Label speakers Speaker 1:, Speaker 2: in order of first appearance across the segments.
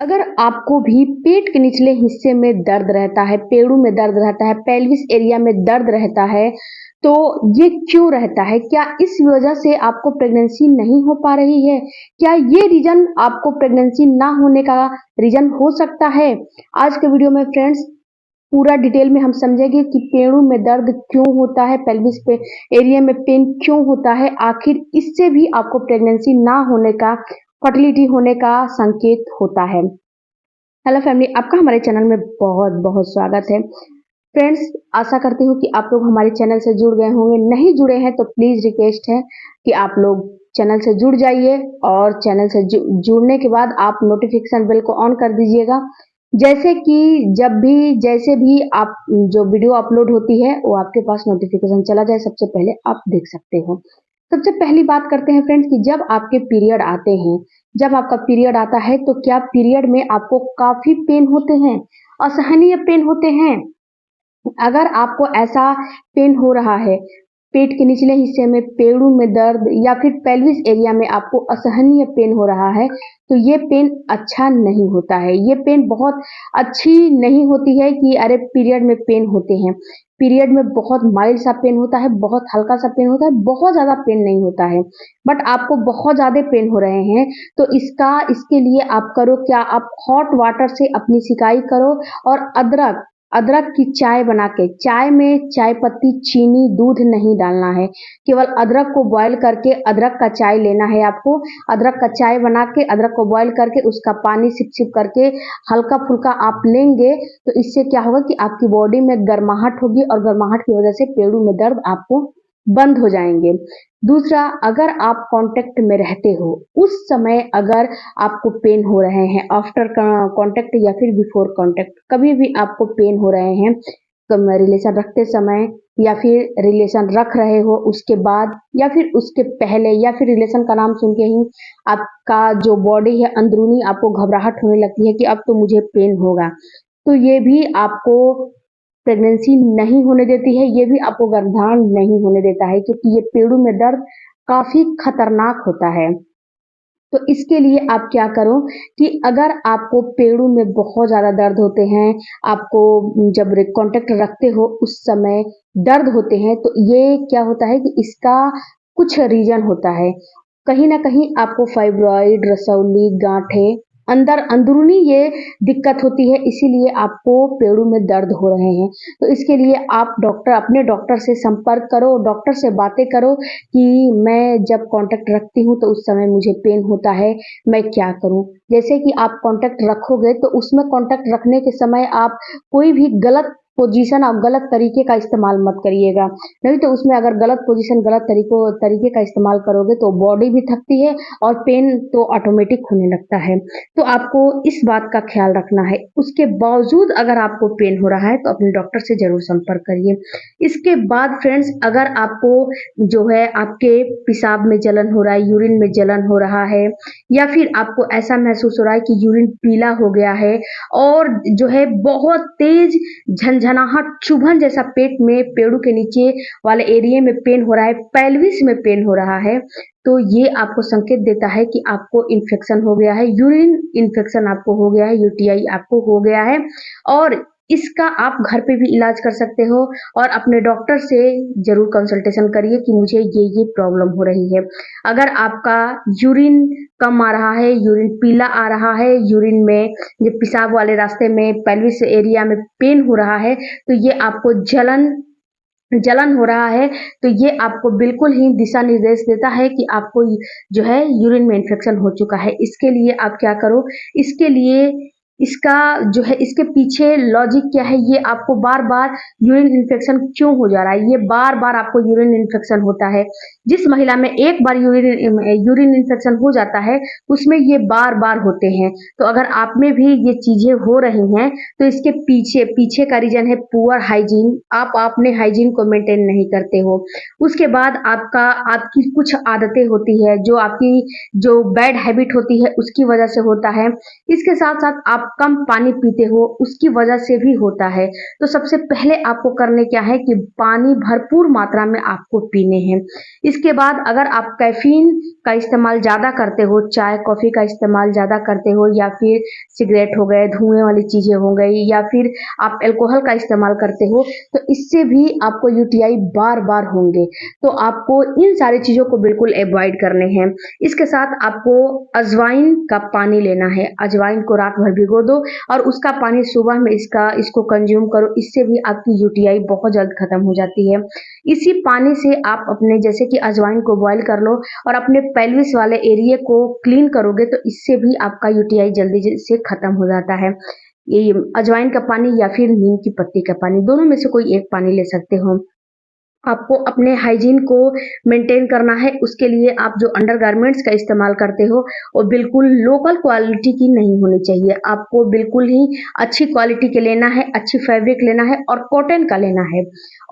Speaker 1: अगर आपको भी पेट के निचले हिस्से में दर्द रहता है, पेड़ों में दर्द रहता है, पेल्विस एरिया में दर्द रहता है, तो ये क्यों रहता है? क्या इस वजह से आपको प्रेगनेंसी नहीं हो पा रही है? क्या ये रीज़न आपको प्रेगनेंसी ना होने का रीज़न हो सकता है? आज के वीडियो में फ्रेंड्स पूरा डिटेल में हम समझेंगे कि पेड़ों में दर्द क्यों होता है, पेल्विस पे एरिया में पेन क्यों होता है, आखिर इससे भी आपको प्रेगनेंसी ना होने का, फर्टिलिटी होने का संकेत होता है। हेलो फैमिली, आपका हमारे चैनल में बहुत बहुत स्वागत है। फ्रेंड्स, आशा करती हूँ कि आप लोग हमारे चैनल से जुड़ गए होंगे। नहीं जुड़े हैं तो प्लीज़ रिक्वेस्ट है कि आप लोग चैनल से जुड़ जाइए और चैनल से जुड़ने के बाद आप नोटिफिकेशन बेल को ऑन कर दीजिएगा, जैसे कि जैसे भी आप जो वीडियो अपलोड होती है वो आपके पास नोटिफिकेशन चला जाए, सबसे पहले आप देख सकते हो। सबसे पहली बात करते हैं फ्रेंड्स कि जब आपके पीरियड आते हैं, जब आपका पीरियड आता है तो क्या पीरियड में आपको काफ़ी पेन होते हैं, असहनीय पेन होते हैं? अगर आपको ऐसा पेन हो रहा है, पेट के निचले हिस्से में पेड़ों में दर्द या फिर पेल्विस एरिया में आपको असहनीय पेन हो रहा है, तो ये पेन अच्छा नहीं होता है। ये पेन बहुत अच्छी नहीं होती है कि अरे पीरियड में पेन होते हैं। पीरियड में बहुत माइल्ड सा पेन होता है, बहुत हल्का सा पेन होता है, बहुत ज़्यादा पेन नहीं होता है। बट आपको बहुत ज़्यादा पेन हो रहे हैं, तो इसके लिए आप करो क्या, आप हॉट वाटर से अपनी सिकाई करो और अदरक अदरक की चाय बना के, चाय में चाय पत्ती, चीनी, दूध नहीं डालना है, केवल अदरक को बॉयल करके अदरक का चाय लेना है आपको। अदरक का चाय बना के अदरक को बॉयल करके उसका पानी सिप सिप करके हल्का फुल्का आप लेंगे, तो इससे क्या होगा कि आपकी बॉडी में गर्माहट होगी और गर्माहट की वजह से पेड़ों में दर्द आपको बंद हो जाएंगे। दूसरा, अगर आप कांटेक्ट में रहते हो, उस समय अगर आपको पेन हो रहे हैं, आफ्टर कांटेक्ट या फिर बिफोर कांटेक्ट, कभी भी आपको पेन हो रहे हैं, रिलेशन रखते समय या फिर रिलेशन रख रहे हो उसके बाद या फिर उसके पहले या फिर रिलेशन का नाम सुन के ही आपका जो बॉडी है अंदरूनी आपको घबराहट होने लगती है कि अब तो मुझे पेन होगा, तो ये भी आपको प्रेगनेंसी नहीं होने देती है, ये भी आपको गर्भाधान नहीं होने देता है, क्योंकि ये पेड़ों में दर्द काफ़ी खतरनाक होता है। तो इसके लिए आप क्या करो कि अगर आपको पेड़ों में बहुत ज़्यादा दर्द होते हैं, आपको जब कांटेक्ट रखते हो उस समय दर्द होते हैं, तो ये क्या होता है कि इसका कुछ रीज़न होता है। कहीं न कहीं आपको फाइब्रॉइड, रसौली, गाँठें, अंदरूनी ये दिक्कत होती है, इसीलिए आपको पेड़ों में दर्द हो रहे हैं। तो इसके लिए आप अपने डॉक्टर से संपर्क करो, डॉक्टर से बातें करो कि मैं जब कांटेक्ट रखती हूँ तो उस समय मुझे पेन होता है, मैं क्या करूँ? जैसे कि आप कांटेक्ट रखोगे तो उसमें कांटेक्ट रखने के समय आप कोई भी गलत पोजीशन और गलत तरीके का इस्तेमाल मत करिएगा। नहीं तो उसमें अगर गलत पोजीशन, गलत तरीके का इस्तेमाल करोगे तो बॉडी भी थकती है और पेन तो ऑटोमेटिक होने लगता है। तो आपको इस बात का ख्याल रखना है। उसके बावजूद अगर आपको पेन हो रहा है तो अपने डॉक्टर से ज़रूर संपर्क करिए। इसके बाद फ्रेंड्स, अगर आपको जो है आपके पेशाब में जलन हो रहा है, यूरिन में जलन हो रहा है, या फिर आपको ऐसा महसूस हो रहा है कि यूरिन पीला हो गया है और जो है बहुत तेज झंझनाहट, चुभन जैसा पेट में पेड़ों के नीचे वाले एरिया में पेन हो रहा है, पेल्विस में पेन हो रहा है, तो ये आपको संकेत देता है कि आपको इन्फेक्शन हो गया है, यूरिन इन्फेक्शन आपको हो गया है, यूटीआई आपको हो गया है। और इसका आप घर पे भी इलाज कर सकते हो और अपने डॉक्टर से ज़रूर कंसल्टेशन करिए कि मुझे ये प्रॉब्लम हो रही है। अगर आपका यूरिन कम आ रहा है, यूरिन पीला आ रहा है, यूरिन में ये पेशाब वाले रास्ते में पेल्विस एरिया में पेन हो रहा है, तो ये आपको जलन हो रहा है, तो ये आपको बिल्कुल ही दिशा निर्देश देता है कि आपको जो है यूरिन में इन्फेक्शन हो चुका है। इसके लिए आप क्या करो, इसके लिए इसका जो है इसके पीछे लॉजिक क्या है, ये आपको बार-बार यूरिन इन्फेक्शन क्यों हो जा रहा है, ये बार-बार आपको यूरिन इन्फेक्शन होता है। जिस महिला में एक बार यूरिन इन्फेक्शन हो जाता है, उसमें ये बार-बार होते हैं। तो अगर आप में भी ये चीज़ें हो रही हैं, तो इसके पीछे पीछे का रीज़न है पुअर हाइजीन। आप अपने हाइजीन को मेंटेन नहीं करते हो। उसके बाद आपकी कुछ आदतें होती है, जो आपकी जो बैड हैबिट होती है, उसकी वजह से होता है। इसके साथ-साथ आप आप कम पानी पीते हो उसकी वजह से भी होता है। तो सबसे पहले आपको करने क्या है कि पानी भरपूर मात्रा में आपको पीने हैं। इसके बाद अगर आप कैफ़ीन का इस्तेमाल ज़्यादा करते हो, चाय, कॉफ़ी का इस्तेमाल ज़्यादा करते हो या फिर सिगरेट हो गए, धुएँ वाली चीज़ें हो गई या फिर आप अल्कोहल का इस्तेमाल करते हो, तो इससे भी आपको यूटीआई बार-बार होंगे। तो आपको इन सारी चीज़ों को बिल्कुल अवॉइड करने हैं। इसके साथ आपको अजवाइन का पानी लेना है। अजवाइन को रात भर भिगो दो और उसका पानी सुबह में इसको कंज्यूम करो। इससे भी आपकी यूटीआई बहुत जल्द खत्म हो जाती है। इसी पानी से आप अपने जैसे कि अजवाइन को बॉयल कर लो और अपने पेल्विस वाले एरिया को क्लीन करोगे तो इससे भी आपका यूटीआई जल्दी से खत्म हो जाता है। ये अजवाइन का पानी या फिर नीम की पत्ती का पानी, दोनों में से कोई एक पानी ले सकते हो। आपको अपने हाइजीन को मेंटेन करना है, उसके लिए आप जो अंडरगारमेंट्स का इस्तेमाल करते हो वो बिल्कुल लोकल क्वालिटी की नहीं होनी चाहिए। आपको बिल्कुल ही अच्छी क्वालिटी के लेना है, अच्छी फैब्रिक लेना है और कॉटन का लेना है।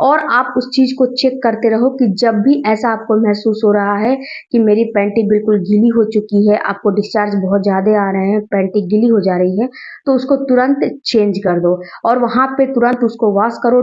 Speaker 1: और आप उस चीज़ को चेक करते रहो कि जब भी ऐसा आपको महसूस हो रहा है कि मेरी पैंटी बिल्कुल गीली हो चुकी है, आपको डिस्चार्ज बहुत ज़्यादा आ रहे हैं, पैंटी गीली हो जा रही है, तो उसको तुरंत चेंज कर दो और वहाँ पे तुरंत उसको वॉश करो,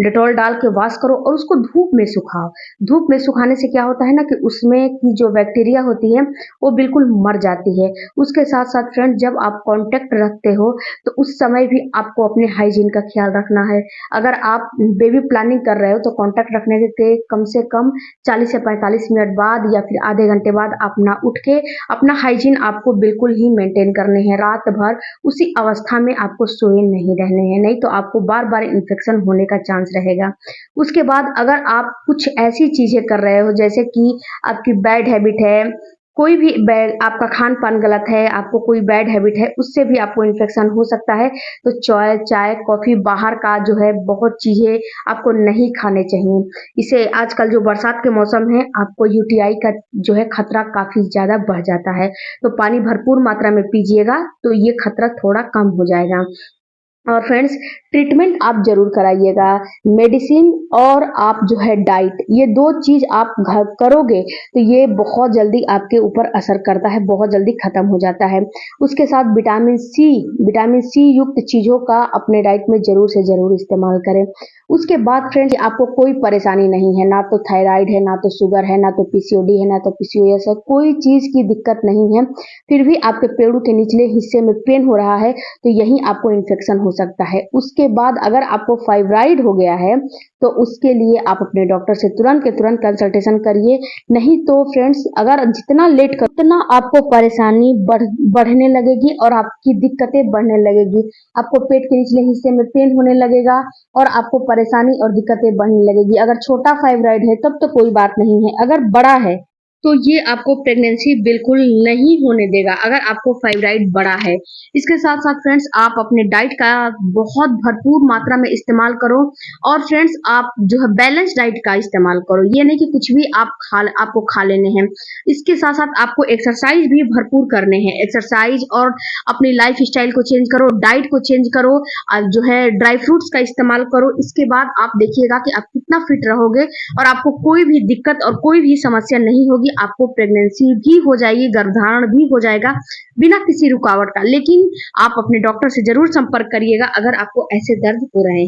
Speaker 1: डेटॉल डाल के वॉश करो और उसको धूप में सुखाओ। धूप में सुखाने से क्या होता है ना कि उसमें की जो बैक्टीरिया होती है वो बिल्कुल मर जाती है। उसके साथ-साथ फ्रेंड जब आप कॉन्टैक्ट रखते हो तो उस समय भी आपको अपने हाइजीन का ख्याल रखना है। अगर आप बेबी प्लानिंग कर रहे हो तो कॉन्टैक्ट रखने के कम से कम 40 से 45 मिनट बाद या फिर आधे घंटे बाद अपना उठ के अपना हाइजीन आपको बिल्कुल ही मेंटेन करने हैं। रात भर उसी अवस्था में आपको सोए नहीं रहने हैं, नहीं तो आपको बार-बार इन्फेक्शन होने का चांस रहेगा। उसके बाद अगर आप कुछ ऐसी चीज़ें कर रहे हो जैसे कि आपकी बैड हैबिट है, कोई भी बैड आपका खान-पान गलत है, आपको कोई बैड हैबिट है, उससे भी आपको इन्फेक्शन हो सकता है। तो चाय, कॉफ़ी बाहर का जो है बहुत चीज़ें आपको नहीं खाने चाहिए। इसे आजकल जो बरसात के मौसम है, आपको यूटीआई का जो है खतरा काफ़ी ज़्यादा बढ़ जाता है। तो पानी भरपूर मात्रा में पीजिएगा, तो ये खतरा थोड़ा कम हो जाएगा। और फ्रेंड्स ट्रीटमेंट आप ज़रूर कराइएगा। मेडिसिन और आप जो है डाइट, ये 2 चीज़ आप घर करोगे तो ये बहुत जल्दी आपके ऊपर असर करता है, बहुत जल्दी ख़त्म हो जाता है। उसके साथ विटामिन सी युक्त चीज़ों का अपने डाइट में ज़रूर से ज़रूर इस्तेमाल करें। उसके बाद फ्रेंड्स आपको कोई परेशानी नहीं है, ना तो थायराइड है, ना तो शुगर है, ना तो पीसीओडी है, ना तो पीसीओएस है, कोई चीज़ की दिक्कत नहीं है। फिर भी आपके पेड़ों के निचले हिस्से में पेन हो रहा है तो यहीं आपको इन्फेक्शन हो सकता है। उसके बाद अगर आपको फाइब्राइड हो गया है तो उसके लिए आप अपने डॉक्टर से तुरंत के तुरंत कंसल्टेशन करिए। नहीं तो फ्रेंड्स अगर जितना लेट कर उतना आपको परेशानी बढ़ने लगेगी और आपकी दिक्कतें बढ़ने लगेगी। आपको पेट के निचले हिस्से में पेन होने लगेगा और आपको परेशानी और दिक्कतें बढ़ने लगेगी। अगर छोटा फाइब्राइड है तब तो कोई बात नहीं है, अगर बड़ा है तो ये आपको प्रेगनेंसी बिल्कुल नहीं होने देगा अगर आपको फाइब्राइड बड़ा है। इसके साथ-साथ फ्रेंड्स आप अपने डाइट का बहुत भरपूर मात्रा में इस्तेमाल करो और फ्रेंड्स आप जो है बैलेंस डाइट का इस्तेमाल करो। ये नहीं कि कुछ भी आपको खा लेने हैं। इसके साथ-साथ आपको एक्सरसाइज भी भरपूर करने हैं। एक्सरसाइज और अपनी लाइफ़स्टाइल को चेंज करो, डाइट को चेंज करो जो है ड्राई फ्रूट्स का इस्तेमाल करो। इसके बाद आप देखिएगा कि आप कितना फिट रहोगे और आपको कोई भी दिक्कत और कोई भी समस्या नहीं होगी। आपको प्रेगनेंसी भी हो जाएगी, गर्भधारण भी हो जाएगा बिना किसी रुकावट का। लेकिन आप अपने डॉक्टर से ज़रूर संपर्क करिएगा अगर आपको ऐसे दर्द हो रहे हैं।